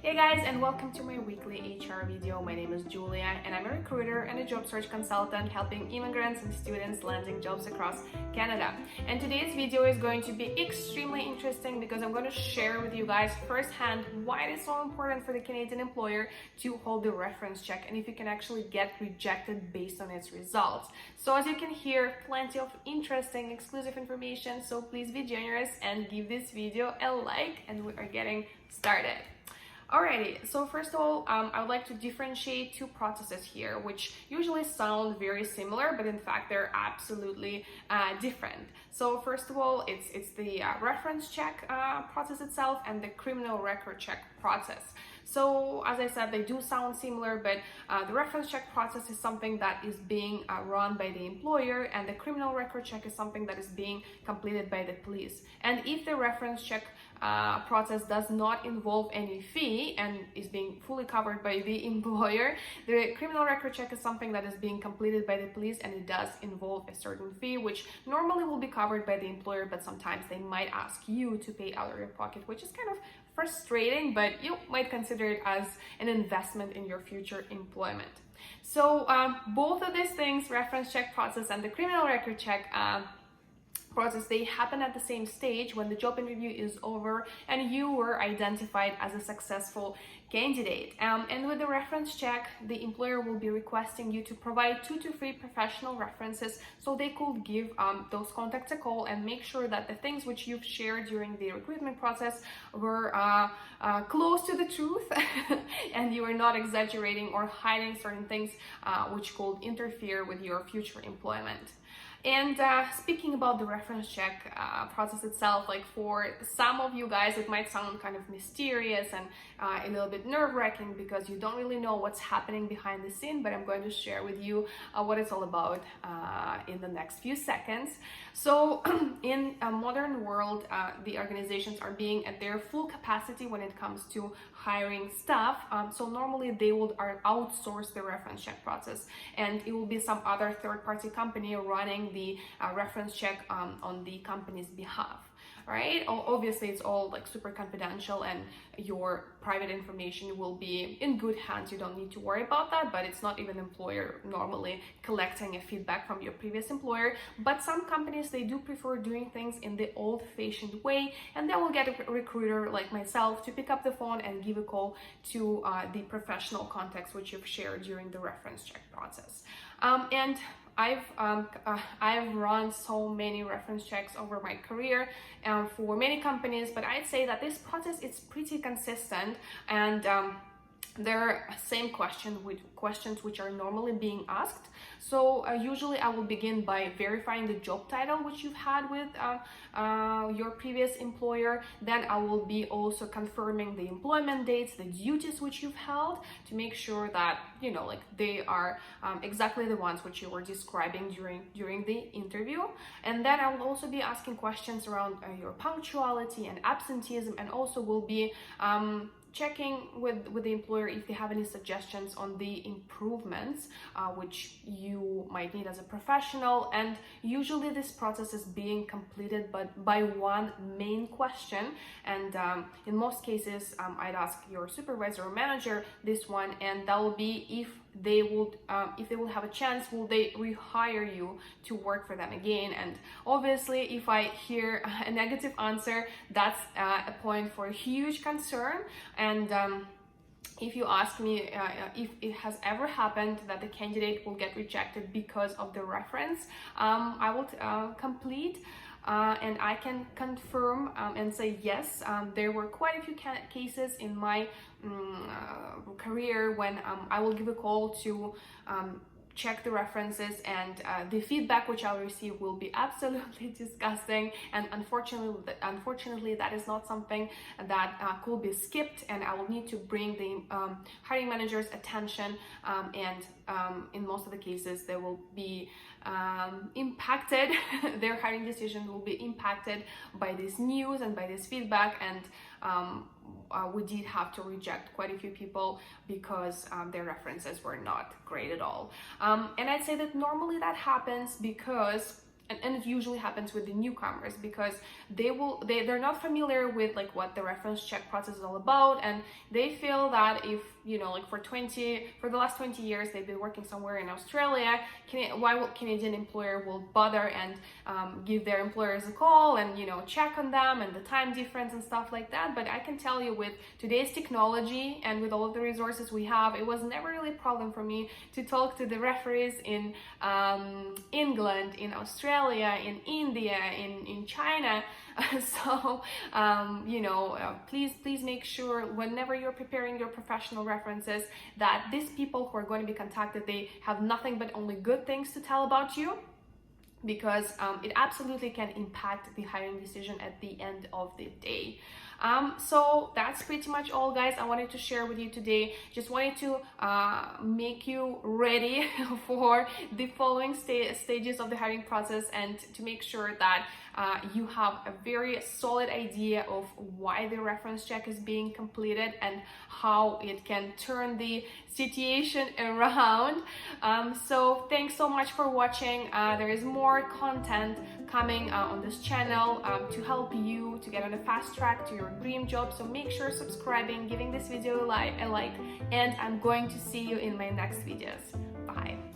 Hey guys, and welcome to my weekly HR video. My name is Julia and I'm a recruiter and a job search consultant helping immigrants and students landing jobs across Canada. And today's video is going to be extremely interesting because I'm going to share with you guys firsthand why it is so important for the Canadian employer to hold the reference check and if you can actually get rejected based on its results. So as you can hear, plenty of interesting exclusive information, so please be generous and give this video a like and we are getting started. Alrighty, so first of all, I would like to differentiate two processes here, which usually sound very similar, but in fact they're absolutely different. So first of all, it's the reference check process itself and the criminal record check process. So as I said, they do sound similar, but the reference check process is something that is being run by the employer, and the criminal record check is something that is being completed by the police. And if the reference check process does not involve any fee and is being fully covered by the employer, the criminal record check is something that is being completed by the police and it does involve a certain fee, which normally will be covered by the employer, but sometimes they might ask you to pay out of your pocket, which is kind of frustrating, but you might consider it as an investment in your future employment. So both of these things, reference check process and the criminal record check process, they happen at the same stage when the job interview is over and you were identified as a successful candidate. And with the reference check, the employer will be requesting you to provide 2 to 3 professional references so they could give those contacts a call and make sure that the things which you've shared during the recruitment process were close to the truth and you are not exaggerating or hiding certain things which could interfere with your future employment. And speaking about the reference check process itself, like for some of you guys, it might sound kind of mysterious and a little bit nerve-wracking because you don't really know what's happening behind the scene, but I'm going to share with you what it's all about in the next few seconds. So in a modern world, the organizations are being at their full capacity when it comes to hiring staff. So normally they would outsource the reference check process and it will be some other third-party company running the reference check on the company's behalf, right? Obviously it's all like super confidential and your private information will be in good hands. You don't need to worry about that, but it's not even employer normally collecting a feedback from your previous employer. But some companies, they do prefer doing things in the old-fashioned way, and they will get a recruiter like myself to pick up the phone and give a call to the professional contacts which you've shared during the reference check process. And I've run so many reference checks over my career for many companies, but I'd say that this process is pretty consistent and there are same questions which are normally being asked. So usually I will begin by verifying the job title which you've had with your previous employer. Then I will be also confirming the employment dates, the duties which you've held to make sure that, you know, like they are exactly the ones which you were describing during the interview. And then I will also be asking questions around your punctuality and absenteeism, and also will be checking with the employer if they have any suggestions on the improvements which you might need as a professional. And usually this process is being completed but by one main question, and in most cases I'd ask your supervisor or manager this one, and that will be if they will have a chance, will they rehire you to work for them again. And obviously if I hear a negative answer, that's a point for a huge concern. And if you ask me if it has ever happened that the candidate will get rejected because of the reference, I will complete and I can confirm and say yes, there were quite a few cases in my career when I will give a call to check the references, and the feedback which I'll receive will be absolutely disgusting, and unfortunately that is not something that could be skipped, and I will need to bring the hiring manager's attention, and in most of the cases they will be impacted their hiring decision will be impacted by this news and by this feedback. And we did have to reject quite a few people because their references were not great at all. And I'd say that normally that happens because and it usually happens with the newcomers, because they're not familiar with like what the reference check process is all about, and they feel that if, you know, like for the last 20 years they've been working somewhere in Australia, why would Canadian employer will bother and give their employers a call and, you know, check on them and the time difference and stuff like that. But I can tell you, with today's technology and with all of the resources we have, it was never really a problem for me to talk to the referees in England, in Australia, in India, in China. So you know, please make sure whenever you're preparing your professional references that these people who are going to be contacted, they have nothing but only good things to tell about you, because it absolutely can impact the hiring decision at the end of the day. So that's pretty much all, guys, I wanted to share with you today. Just wanted to make you ready for the following stages of the hiring process, and to make sure that you have a very solid idea of why the reference check is being completed and how it can turn the situation around. So thanks so much for watching. There is more content coming on this channel to help you to get on a fast track to your dream job. So make sure subscribing, giving this video a like, and I'm going to see you in my next videos. Bye.